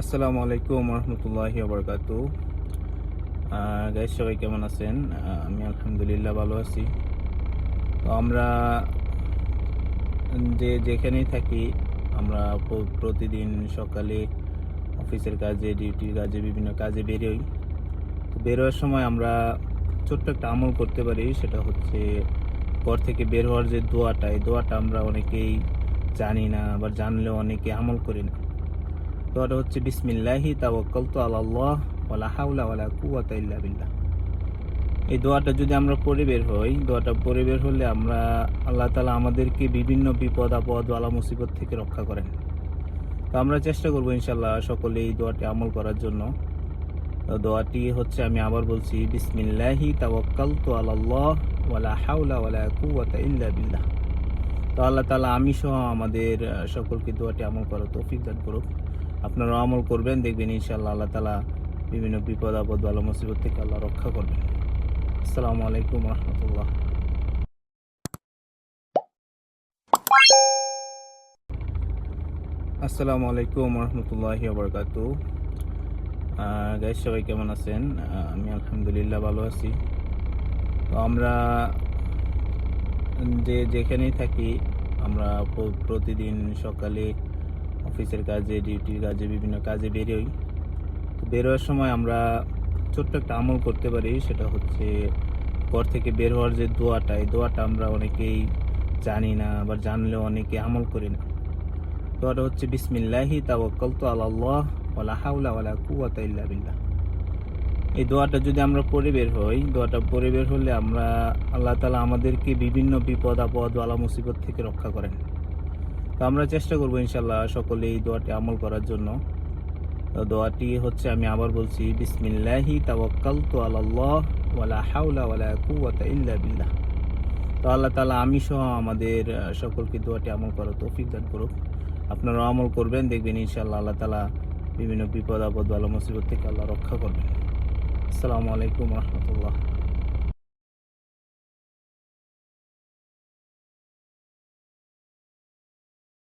আসসালামু আলাইকুম রহমতুল্লাহি ওবরকাতু। গাইস, সবাই কেমন আছেন? আমি আলহামদুলিল্লাহ ভালো আছি। তো আমরা যেখানেই থাকি, আমরা প্রতিদিন সকালে অফিসের কাজে, ডিউটির কাজে, বিভিন্ন কাজে বেরোই। তো বেরোয়ার সময় আমরা ছোট্ট একটা আমল করতে পারি। সেটা হচ্ছে ঘর থেকে বের হওয়ার যে দোয়াটা, এই দোয়াটা আমরা অনেকেই জানি না, আবার জানলেও অনেকে আমল করি না। দোয়াটা হচ্ছে বিসমিল্লাহি তাওয়াক্কালতু আলাল্লাহ ওয়ালা হাওলা ওয়ালা কুওয়াতা ইল্লা বিল্লাহ। এই দোয়াটা যদি আমরা পড়ে বের হই, দোয়াটা পড়ে বের হলে আমরা আল্লাহ তাআলা আমাদেরকে বিভিন্ন বিপদ আপদ বালা মুসিবত থেকে রক্ষা করেন। তো আমরা চেষ্টা করবো ইনশাল্লাহ সকলে এই দোয়াটি আমল করার জন্য। তো দোয়াটি হচ্ছে, আমি আবার বলছি, বিসমিল্লাহি তাওয়াক্কালতু আলাল্লাহ ওয়ালা হাওলা ওয়ালা কুওয়াতা ইল্লা বিল্লাহ। তো আল্লাহ তাআলা আমি সহ আমাদের সকলকে দোয়াটি আমল করার তৌফিক দান করুক। আপনারাও আমল করবেন, দেখবেন ইনশাআল্লাহ আল্লাহ তাআলা বিভিন্ন বিপদ আপদ বালা মুসিবত থেকে আল্লাহ রক্ষা করবেন। আসসালামু আলাইকুম রহমতুল্লাহ। আসসালামু আলাইকুম রহমতুল্লাহি ওবরকাতু। গাইস, সবাই কেমন আছেন? আমি আলহামদুলিল্লাহ ভালো আছি। তো আমরা যেখানেই থাকি, আমরা প্রতিদিন সকালে অফিসের কাজে, ডিউটির কাজে, বিভিন্ন কাজে বেরোই। তো বেরোয়ার সময় আমরা ছোট্ট একটা আমল করতে পারি। সেটা হচ্ছে ঘর থেকে বের হওয়ার যে দোয়াটা, এই দোয়াটা আমরা অনেকেই জানি না, আবার জানলেও অনেকে আমল করি না। দোয়াটা হচ্ছে বিসমিল্লাহি তাওয়াক্কালতু আলাল্লাহ ওয়ালা হাওলা ওয়ালা কুওয়াতা ইল্লা বিল্লাহ। এই দোয়াটা যদি আমরা পড়ে বের হই, দোয়াটা পড়ে বের হলে আমরা আল্লাহ তাআলা আমাদেরকে বিভিন্ন বিপদ আপদ বালা মুসিবত থেকে রক্ষা করেন। তো আমরা চেষ্টা করবো ইনশাল্লাহ সকলে এই দোয়াটি আমল করার জন্য। তো দোয়াটি হচ্ছে, আমি আবার বলছি, বিসমিল্লাহি তাওয়াক্কালতু আলাল্লাহ ওয়ালা হাওলা ওয়ালা কুওয়াতা ইল্লা বিল্লাহ। তো আল্লাহ তাআলা আমি সহ আমাদের সকলকে দোয়াটি আমল করার তৌফিক দান করুক। আপনারাও আমল করবেন, দেখবেন ইনশাআল্লাহ আল্লাহ তাআলা বিভিন্ন বিপদ আপদ বালা মুসিবত থেকে আল্লাহ রক্ষা করবেন। আসসালামু আলাইকুম রহমতুল্লাহ।